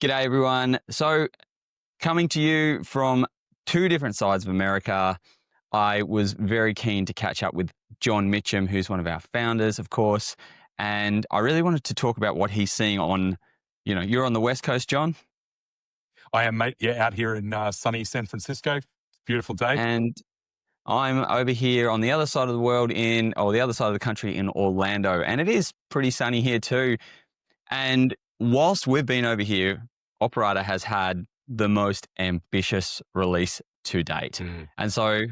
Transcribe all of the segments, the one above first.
G'day, everyone. So, coming to you from two different sides of America, I was very keen to catch up with John Mitchem, who's one of our founders, of course. And I really wanted to talk about what he's seeing on, you're on the West Coast, John, I am, mate. Yeah, out here in sunny San Francisco. Beautiful day. and I'm over here on the other side of the world the other side of the country in Orlando. And it is pretty sunny here too. And whilst we've been over here, Operata has had the most ambitious release to date. And so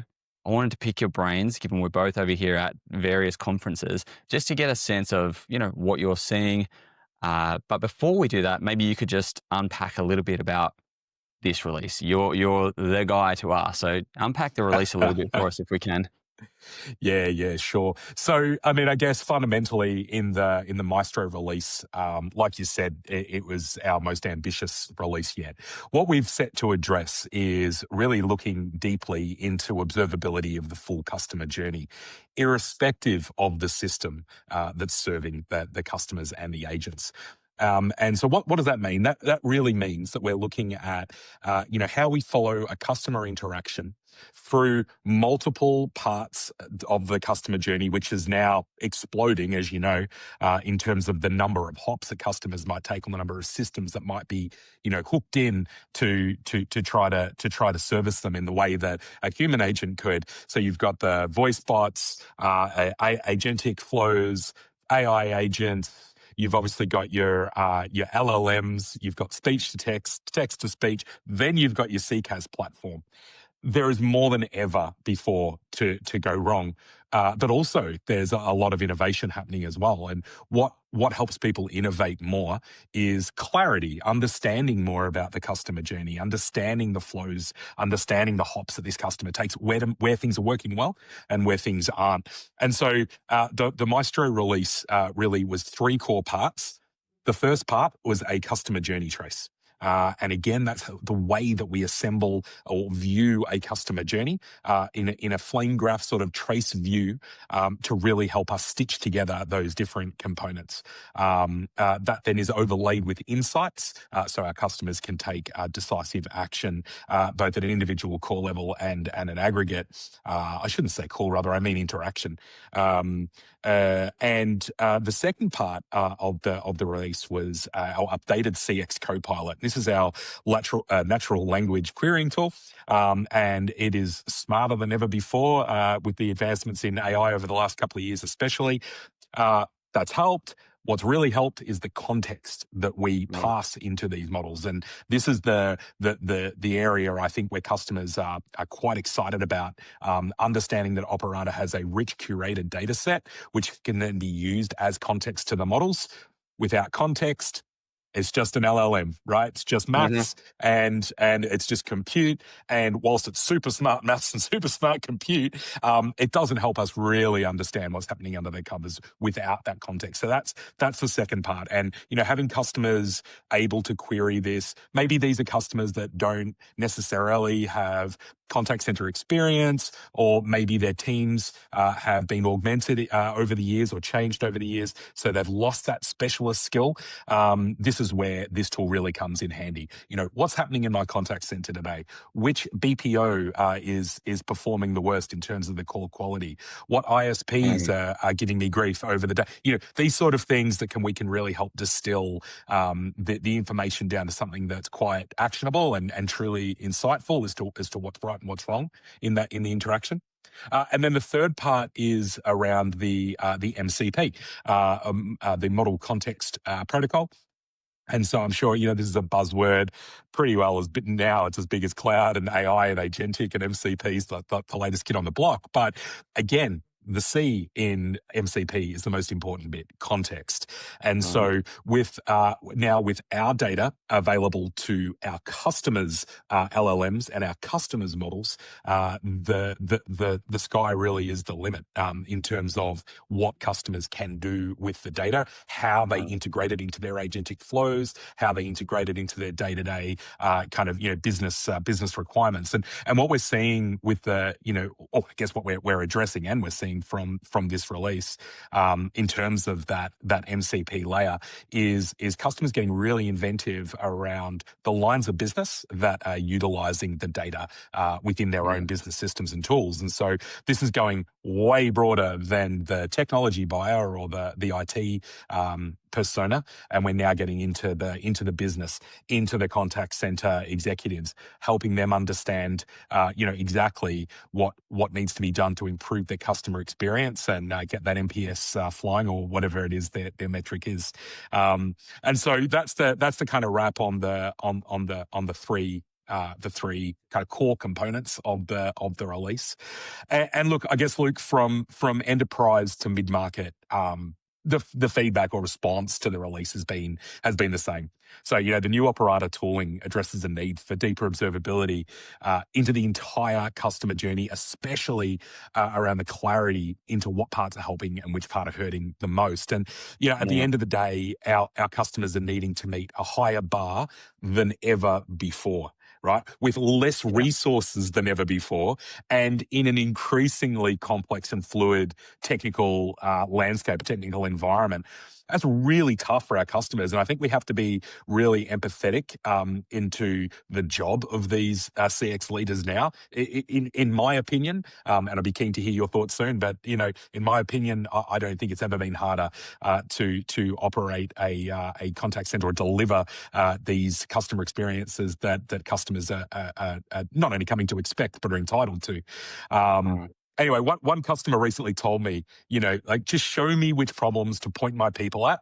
I wanted to pick your brains, given we're both over here at various conferences, just to get a sense of, what you're seeing. But before we do that, maybe you could just unpack a little bit about this release. You're the guy to ask. So unpack the release a little bit for us if we can. Yeah, sure. So, I mean, I guess fundamentally in the Maestro release, like you said, it was our most ambitious release yet. What we've set to address is really looking deeply into observability of the full customer journey, irrespective of the system that's serving the customers and the agents. And so what does that mean? That really means that we're looking at, how we follow a customer interaction through multiple parts of the customer journey, which is now exploding, as you know, in terms of the number of hops that customers might take on the number of systems that might be, hooked in to try to service them in the way that a human agent could. So you've got the voice bots, agentic flows, AI agents. You've obviously got your LLMs, you've got speech to text, text to speech, then you've got your CCaaS platform. There is more than ever before to go wrong, but also there's a lot of innovation happening as well. And what helps people innovate more is clarity, understanding more about the customer journey, understanding the flows, understanding the hops that this customer takes, where things are working well and where things aren't. And so the Maestro release really was three core parts. The first part was a customer journey trace. And again, that's the way that we assemble or view a customer journey in a flame graph sort of trace view to really help us stitch together those different components. That then is overlaid with insights so our customers can take decisive action both at an individual core level and an aggregate. I shouldn't say core, rather, I mean interaction. And the second part of the release was our updated CX Copilot. This is our natural language querying tool, and it is smarter than ever before with the advancements in AI over the last couple of years, especially. That's helped. What's really helped is the context that we pass into these models, and this is the area I think where customers are quite excited about understanding that Operata has a rich curated data set which can then be used as context to the models. Without context, it's just an LLM, right? It's just maths and it's just compute. And whilst it's super smart maths and super smart compute, it doesn't help us really understand what's happening under the covers without that context. So that's the second part. And, having customers able to query this, maybe these are customers that don't necessarily have contact center experience, or maybe their teams have been augmented over the years or changed over the years, so they've lost that specialist skill. This is where this tool really comes in handy. What's happening in my contact center today? Which BPO is performing the worst in terms of the call quality? What ISPs are giving me grief over the day? These sort of things that we can really help distill the information down to something that's quite actionable and truly insightful as to what's right and what's wrong in the interaction. And then the third part is around the MCP, the Model Context Protocol. And so I'm sure, this is a buzzword pretty well now it's as big as cloud and AI and agentic, and MCP is the latest kid on the block. But again, the C in MCP is the most important bit, context. And so with now with our data available to our customers' LLMs and our customers' models, the sky really is the limit in terms of what customers can do with the data, how they integrate it into their agentic flows, how they integrate it into their day-to-day business requirements. And what we're seeing with I guess what we're addressing and we're seeing seeing from this release, in terms of that MCP layer, is customers getting really inventive around the lines of business that are utilizing the data within their own business systems and tools. And so this is going way broader than the technology buyer or the IT persona, and we're now getting into the business, into the contact center executives, helping them understand, exactly what needs to be done to improve their customer experience and get that NPS flying, or whatever it is their metric is. And so that's the kind of wrap on the three. The three kind of core components of the release, and look, I guess, Luke, from enterprise to mid market, the feedback or response to the release has been the same. So, the new Operata tooling addresses a need for deeper observability into the entire customer journey, especially around the clarity into what parts are helping and which part are hurting the most. And, at the end of the day, our customers are needing to meet a higher bar than ever before, right? With less resources than ever before, and in an increasingly complex and fluid technical landscape, technical environment. That's really tough for our customers. And I think we have to be really empathetic into the job of these CX leaders now. In my opinion, and I'll be keen to hear your thoughts soon, but, in my opinion, I don't think it's ever been harder to operate a contact center or deliver these customer experiences that customers are not only coming to expect, but are entitled to. Anyway, one customer recently told me, just show me which problems to point my people at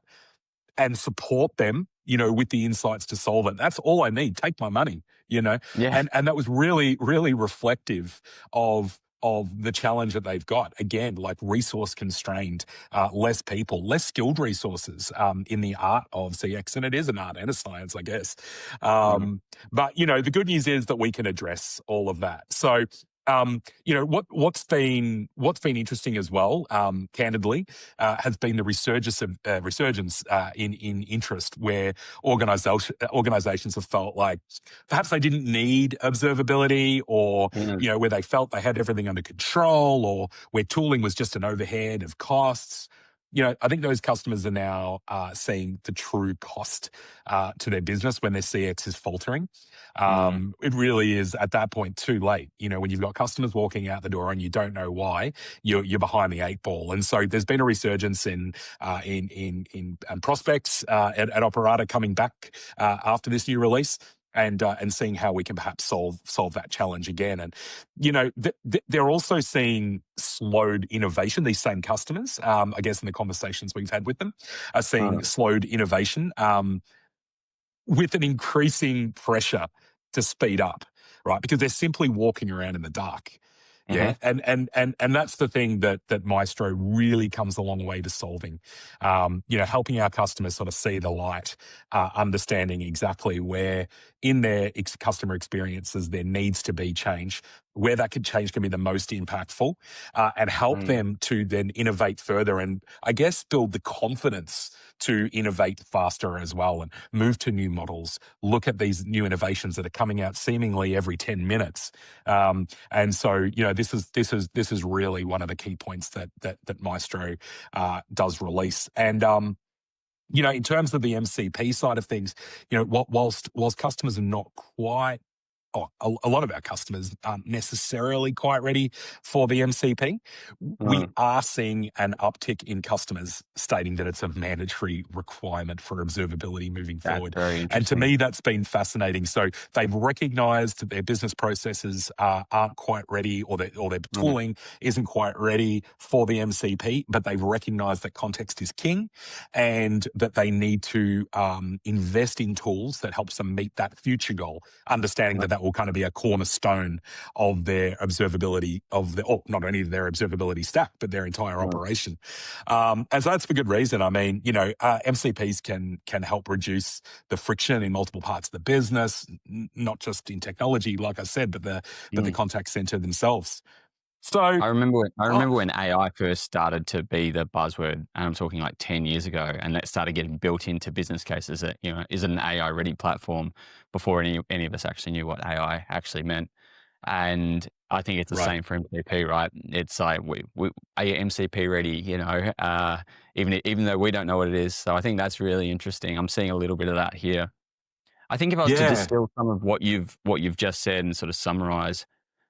and support them, with the insights to solve it. That's all I need. Take my money, Yeah. And that was really, really reflective of the challenge that they've got. Again, like resource constrained, less people, less skilled resources in the art of CX. And it is an art and a science, I guess. But, the good news is that we can address all of that. So, what's been interesting as well, candidly, has been the resurgence in interest, where organizations have felt like perhaps they didn't need observability, or where they felt they had everything under control, or where tooling was just an overhead of costs. I think those customers are now seeing the true cost to their business when their CX is faltering. It really is at that point too late. When you've got customers walking out the door and you don't know why, you're behind the eight ball. And so there's been a resurgence in prospects at Operata coming back after this new release. And seeing how we can perhaps solve that challenge again. And, they're also seeing slowed innovation. These same customers, I guess, in the conversations we've had with them, are seeing slowed innovation with an increasing pressure to speed up, right? Because they're simply walking around in the dark. Yeah. And that's the thing that Maestro really comes a long way to solving, helping our customers sort of see the light, understanding exactly where in their customer experiences there needs to be change, where that change can be the most impactful, and help them to then innovate further, and I guess build the confidence to innovate faster as well, and move to new models, look at these new innovations that are coming out seemingly every 10 minutes. And so, this is really one of the key points that Maestro does release. And in terms of the MCP side of things, whilst customers are not quite, a lot of our customers aren't necessarily quite ready for the MCP, we are seeing an uptick in customers stating that it's a mandatory requirement for observability moving forward. Very interesting. And to me, that's been fascinating. So they've recognized that their business processes aren't quite ready, or their tooling isn't quite ready for the MCP, but they've recognized that context is king, and that they need to invest in tools that helps them meet that future goal, understanding that will kind of be a cornerstone of their observability, not only their observability stack, but their entire operation. And so that's for good reason. I mean, MCPs can help reduce the friction in multiple parts of the business, not just in technology, like I said, but the contact center themselves. So I remember when AI first started to be the buzzword, and I'm talking like 10 years ago, and that started getting built into business cases that, is it an AI ready platform, before any of us actually knew what AI actually meant. And I think it's the Right. same for MCP, right? It's like we are you MCP ready? Even though we don't know what it is. So I think that's really interesting. I'm seeing a little bit of that here. I think if I was to Yeah. distill some of what you've just said and sort of summarize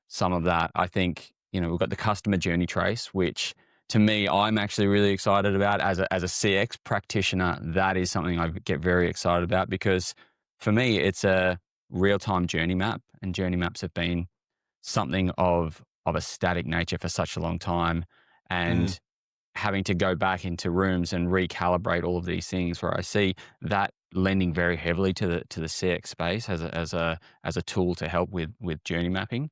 some of that, I think we've got the customer journey trace, which to me I'm actually really excited about as a CX practitioner. That is something I get very excited about because for me it's a real time journey map, and journey maps have been something of a static nature for such a long time, Mm, and having to go back into rooms and recalibrate all of these things where I see that lending very heavily to the CX space as a tool to help with journey mapping.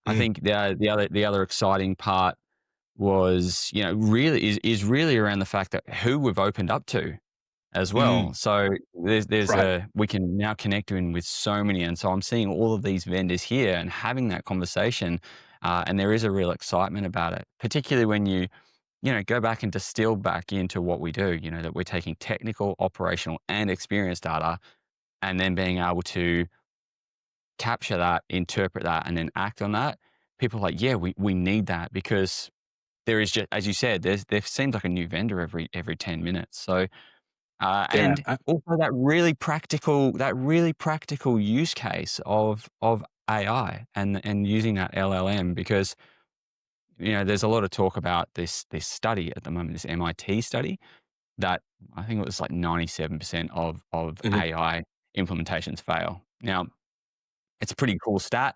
I mm, think the other exciting part was, really is really around the fact that who we've opened up to as mm. well. So there's Right. we can now connect in with so many, and so I'm seeing all of these vendors here and having that conversation, and there is a real excitement about it, particularly when you go back and distill back into what we do. That we're taking technical, operational, and experience data, and then being able to capture that, interpret that, and then act on that. People are like, yeah, we need that because there is just, as you said, there seems like a new vendor every 10 minutes. So Yeah. and also that really practical use case of AI and using that LLM because there's a lot of talk about this study at the moment, this MIT study that I think it was like 97% of Mhm, AI implementations fail. Now, it's a pretty cool stat.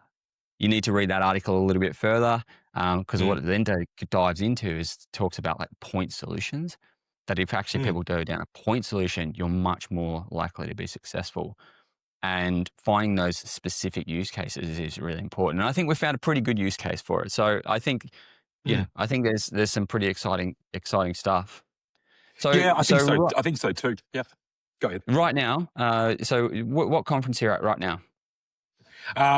You need to read that article a little bit further because mm, what it then dives into is talks about like point solutions. That if actually mm. people go down a point solution, you're much more likely to be successful. And finding those specific use cases is really important. And I think we found a pretty good use case for it. So I think, Mm. I think there's some pretty exciting stuff. So Yeah, I think so so. ri- I think so too. Yeah. Go ahead. right now, so what conference are you at right now?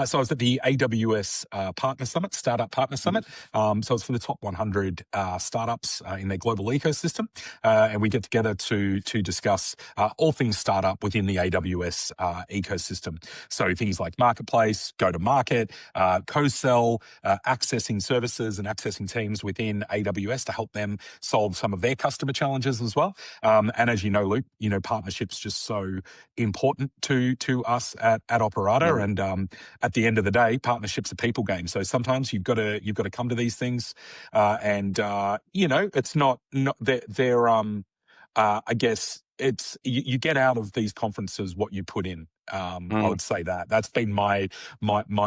So I was at the AWS Partner Summit, Startup Partner Summit. So it's for the top 100 startups in their global ecosystem, and we get together to discuss all things startup within the AWS ecosystem. So things like marketplace, go to market, co-sell, accessing services and accessing teams within AWS to help them solve some of their customer challenges as well. And as you know, Luke, partnerships just so important to us at Yeah. Operata, and at the end of the day, partnerships are people games. So sometimes you've got to come to these things, and it's not they're I guess it's you get out of these conferences what you put in. I Mm, would say that's been my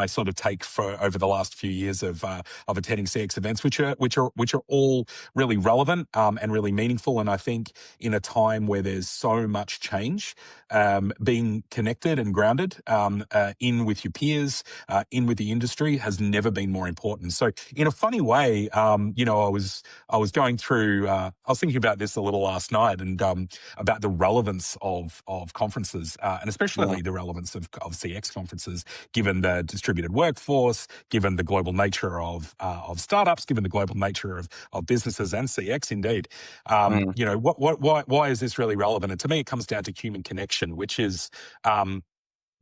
sort of take for over the last few years of attending CX events, which are all really relevant and really meaningful. And I think in a time where there's so much change, being connected and grounded in with your peers, in with the industry has never been more important. So in a funny way, I was going through. I was thinking about this a little last night, and about the relevance of conferences, and mm, especially the relevance of CX conferences, given the distributed workforce, given the global nature of startups, given the global nature of businesses and CX indeed. mm, Why is this really relevant? And to me, it comes down to human connection, which is um,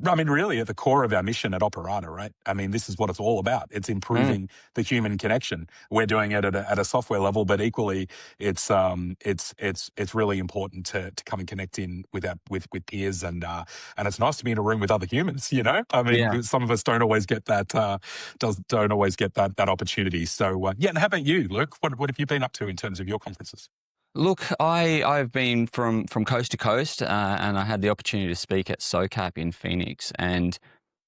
I mean, really at the core of our mission at Operata, right? I mean, this is what it's all about. It's mm. improving the human connection. We're doing it at a software level, but equally, it's really important to come and connect in with peers, and it's nice to be in a room with other humans. I Yeah. mean, some of us don't always get that don't always get that opportunity. So yeah, and how about you, Luke? What have you been up to in terms of your conferences? Look, I've been from coast to coast, and I had the opportunity to speak at SOCAP in Phoenix, and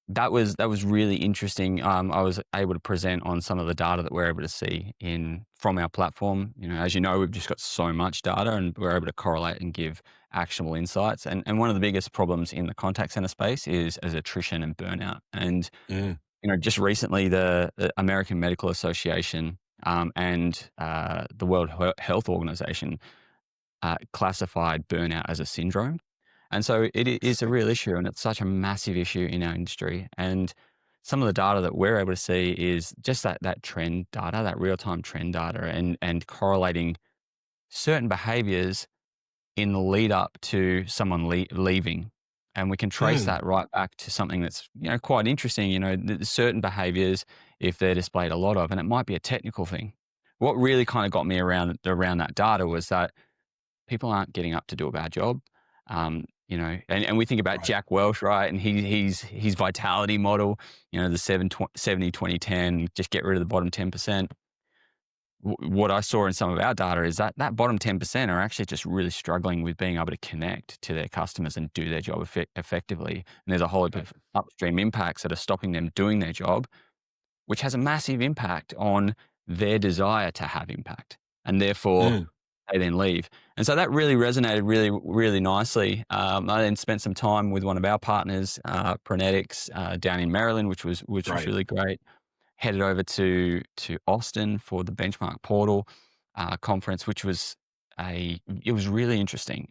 that was really interesting. I was able to present on some of the data that we're able to see in from our platform. As you know, we've just got so much data, and we're able to correlate and give actionable insights. And one of the biggest problems in the contact center space is attrition and burnout. And Mm, just recently, the American Medical Association and the World Health Organization classified burnout as a syndrome. And so is a interesting. real issue, and it's such a massive issue in our industry. And some of the data that we're able to see is just that trend data, that real time trend data, and correlating certain behaviors in the lead up to someone leaving. And we can trace Mm, that right back to something that's quite interesting. Certain behaviors if they're displayed a lot of, and it might be a technical thing. What really kind of got me around that data was that people aren't getting up to do a bad job. And we think about Right. Jack Welch, right? And his vitality model, the 70, 20, 10, just get rid of the bottom 10%. What I saw in some of our data is that bottom 10% are actually just really struggling with being able to connect to their customers and do their job effectively. And there's a whole heap Right. of upstream impacts that are stopping them doing their job, which has a massive impact on their desire to have impact. And therefore, Mm, they then leave. And so that really resonated really, really nicely. I then spent some time with one of our partners, Pronetics, down in Maryland, which was right. really great. Headed over to Austin for the Benchmark Portal conference, which was it was really interesting.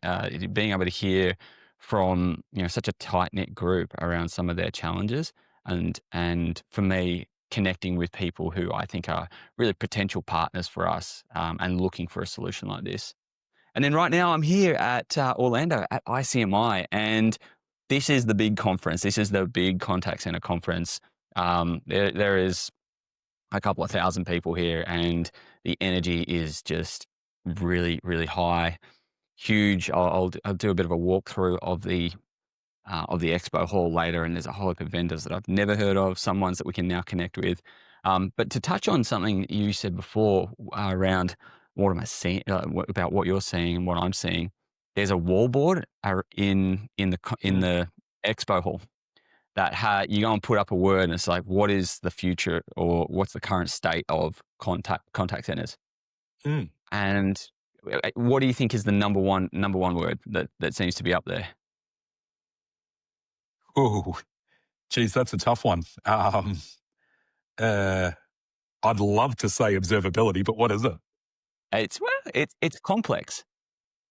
Being able to hear from such a tight knit group around some of their challenges, and for me connecting with people who I think are really potential partners for us, and looking for a solution like this. And then right now I'm here at Orlando at ICMI, and this is the big conference. This is the big contact center conference. There is a couple of thousand people here, and the energy is just really, really high, huge. I'll do a bit of a walkthrough of the expo hall later, and there's a whole heap of vendors that I've never heard of, some ones that we can now connect with. But to touch on something you said before around what am I seeing, about what you're seeing and what I'm seeing, there's a wall board in Mm, the expo hall that you go and put up a word, and it's like, what is the future or what's the current state of contact centers? mm. And what do you think is the number one word that seems to be up there? Ooh, geez, that's a tough one. Uh, I'd love to say observability, but what is it? It's complex.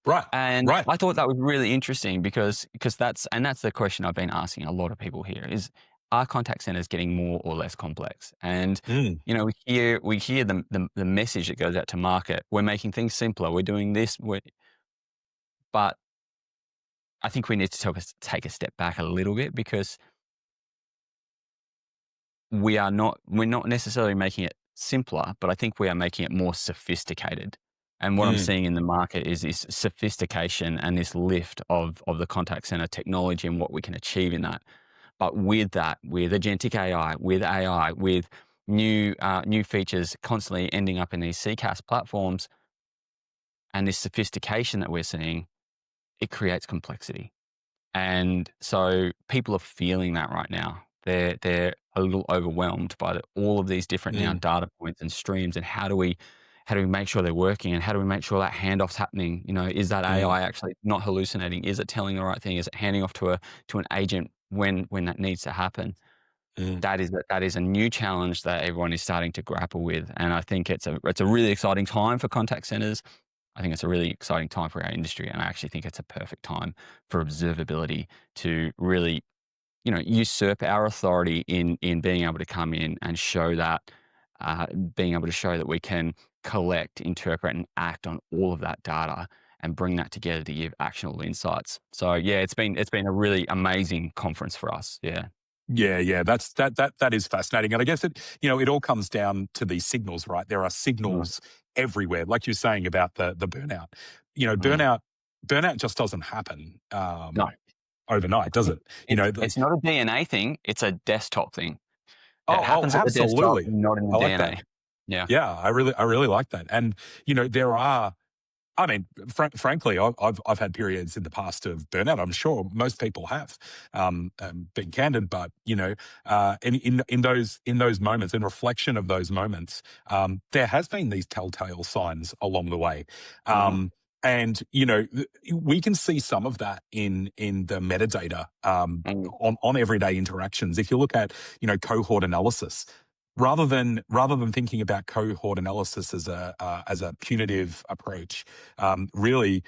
Right. And Right. I thought that was really interesting because that's the question I've been asking a lot of people here is, are contact centers getting more or less complex? And Mm, we hear the message that goes out to market. We're making things simpler. We're doing this. But I think we need to take a step back a little bit, because we're not necessarily making it simpler, but I think we are making it more sophisticated. And what I'm mm, seeing in the market is this sophistication and this lift of the contact center technology and what we can achieve in that. But with that, with agentic AI, with new features constantly ending up in these CCaaS platforms, and this sophistication that we're seeing, it creates complexity. And so people are feeling that right now. They're a little overwhelmed by all of these different now mm, data points and streams. And how do we make sure they're working? And how do we make sure that handoff's happening? Is that mm, AI actually not hallucinating? Is it telling the right thing? Is it handing off to an agent when that needs to happen? mm. That is a new challenge that everyone is starting to grapple with. And I think it's a really exciting time for contact centers. I think it's a really exciting time for our industry, and I actually think it's a perfect time for observability to really, usurp our authority in being able to come in and show that, being able to show that we can collect, interpret, and act on all of that data and bring that together to give actionable insights. So yeah, it's been a really amazing conference for us. Yeah. Yeah, yeah, that is fascinating, and I guess it all comes down to these signals, right? There are Mm, signals everywhere, like you're saying about the burnout. mm. Burnout just doesn't happen No, overnight, does it? it's not a DNA thing; it's a desktop thing. It Oh, happens at the desktop, absolutely. not in the I like that. DNA. Yeah. Yeah, I really like that, and there are. I mean, frankly, I've had periods in the past of burnout. I'm sure most people have, being candid. But in those moments, in reflection of those moments, there has been these telltale signs along the way, Mm, and we can see some of that in the metadata mm, on everyday interactions. If you look at cohort analysis, rather than thinking about cohort analysis as a punitive approach, really.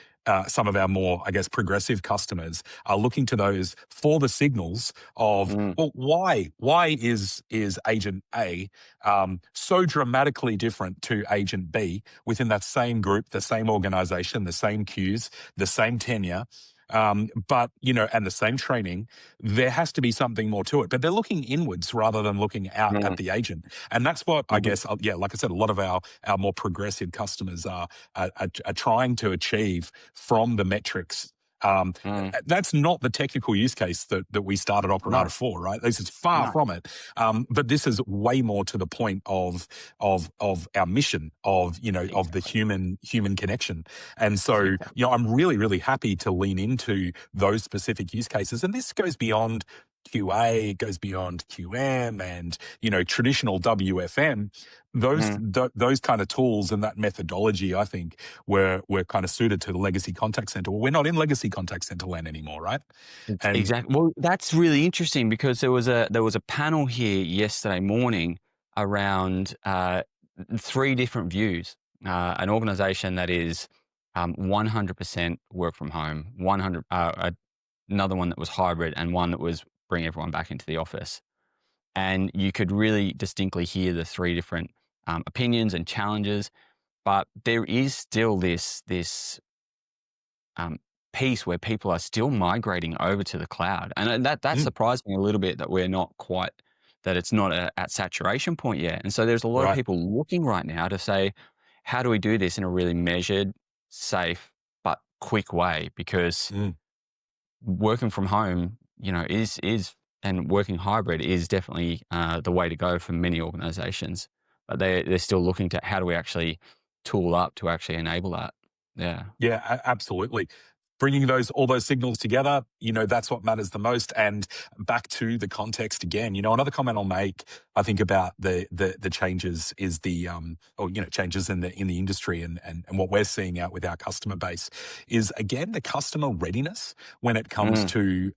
Some of our more, I guess, progressive customers are looking to those for the signals of, mm, well, why is agent A so dramatically different to agent B within that same group, the same organization, the same queues, the same tenure? But, and the same training, there has to be something more to it. But they're looking inwards rather than looking out Mm, at the agent. And that's what I mhm, guess, yeah, like I said, a lot of our more progressive customers are trying to achieve from the metrics. mm. That's not the technical use case that we started Operator No, for, right? This is far no. from it. But this is way more to the point of our mission of the Exactly. human connection. And so, Exactly. I'm really, really happy to lean into those specific use cases. And this goes beyond QA, it goes beyond QM and, traditional WFM. Mm. Those kind of tools and that methodology, I think, were kind of suited to the legacy contact center. Well, we're not in legacy contact center land anymore, right? And Exactly. Well, that's really interesting because there was a panel here yesterday morning around three different views. An organization that is 100% work from home, 100 another one that was hybrid, and one that was bring everyone back into the office. And you could really distinctly hear the three different opinions and challenges. But there is still this um, piece where people are still migrating over to the cloud, and that mm, surprised me a little bit that we're not quite that it's not at saturation point yet. And so there's a lot of right. people looking right now to say, how do we do this in a really measured, safe, but quick way? Because Mm. working from home, is and working hybrid is definitely the way to go for many organizations. But they're still looking to how do we actually tool up to actually enable that. Yeah. Yeah, absolutely. Bringing all those signals together, that's what matters the most. And back to the context again, another comment I'll make, I think about the changes is or changes in the industry and what we're seeing out with our customer base is again the customer readiness when it comes Mm, to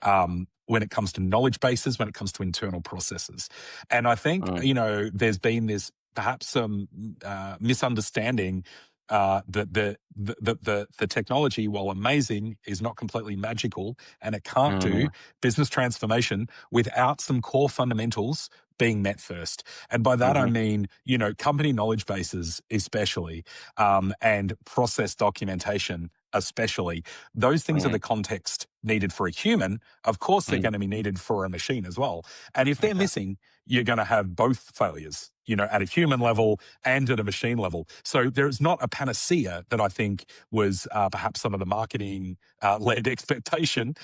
knowledge bases, when it comes to internal processes. And I think mm, there's been this perhaps some misunderstanding that the technology, while amazing, is not completely magical, and it can't do mm, business transformation without some core fundamentals being met first. And by that I mhm. mean, company knowledge bases, especially, and process documentation. Especially, those things are Mm, the context needed for a human. Of course, they're mm, going to be needed for a machine as well. And if they're exactly. missing, you're going to have both failures, at a human level and at a machine level. So there's not a panacea that I think was perhaps some of the marketing led expectation,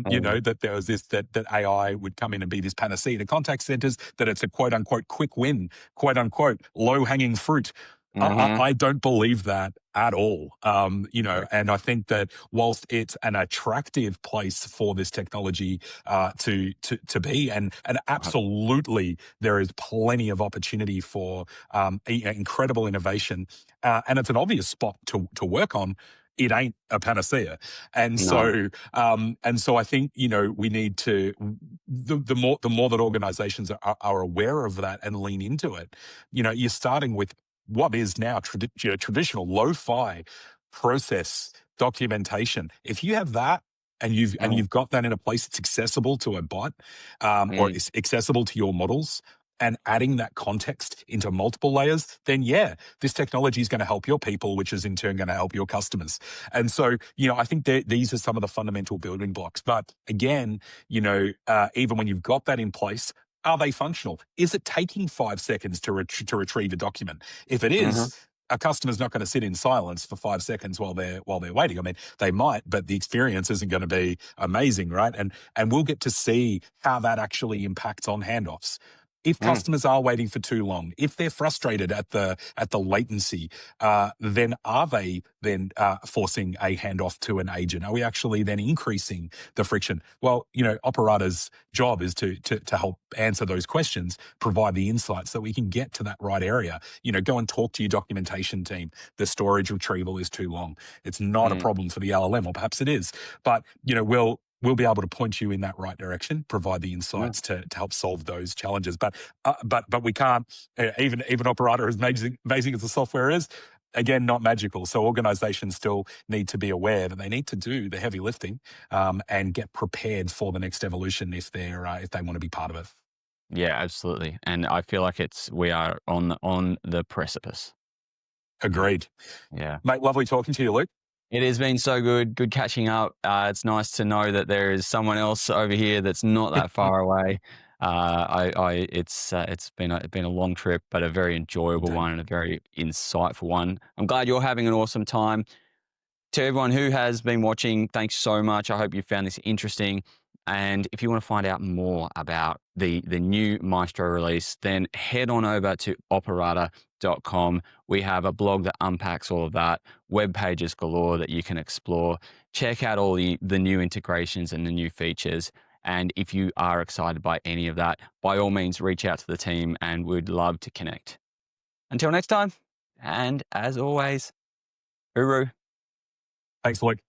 Mm, that there was that AI would come in and be this panacea to contact centers, that it's a quote unquote quick win, quote unquote low hanging fruit. mhm. I don't believe that at all. Right. And I think that whilst it's an attractive place for this technology to be, and Right. absolutely there is plenty of opportunity for incredible innovation, and it's an obvious spot to work on. It ain't a panacea, and No. so I think we need to the more that organizations are aware of that and lean into it. You're starting with what is now traditional lo-fi process documentation. If you have that and you've and Mm, you've got that in a place that's accessible to a bot, or mm, is accessible to your models, and adding that context into multiple layers, then yeah, this technology is going to help your people, which is in turn going to help your customers. And so, I think these are some of the fundamental building blocks. But again, even when you've got that in place, are they functional? Is it taking 5 seconds to retrieve a document? If it mhm. is, a customer's not going to sit in silence for 5 seconds while they're waiting. I mean, they might, but the experience isn't going to be amazing, right? And we'll get to see how that actually impacts on handoffs. If Mm, customers are waiting for too long, if they're frustrated at the latency, then are they then forcing a handoff to an agent? Are we actually then increasing the friction? Well, operators' job is to help answer those questions, provide the insights so we can get to that right area. Go and talk to your documentation team. The storage retrieval is too long. It's not a mm, problem for the LLM, or perhaps it is, but we'll be able to point you in that right direction, provide the mm. insights to help solve those challenges. But we can't, even Operator, as amazing as the software is, again, not magical. So organizations still need to be aware that they need to do the heavy lifting, and get prepared for the next evolution if they want to be part of it. Yeah, absolutely. And I feel like we are on the precipice. Yeah. Agreed. Yeah. Mate, lovely talking to you, Luke. It has been so good catching up. It's nice to know that there is someone else over here that's not that far away. It's been a long trip, but a very enjoyable Indeed. one and a very insightful one. I'm glad you're having an awesome time. To everyone who has been watching, thanks so much. I hope you found this interesting. And if you want to find out more about the new Maestro release, then head on over to operata.com. We have a blog that unpacks all of that, web pages galore that you can explore. Check out all the new integrations and the new features. And if you are excited by any of that, by all means, reach out to the team and we'd love to connect. Until next time, and as always, Uru. Thanks, Luke.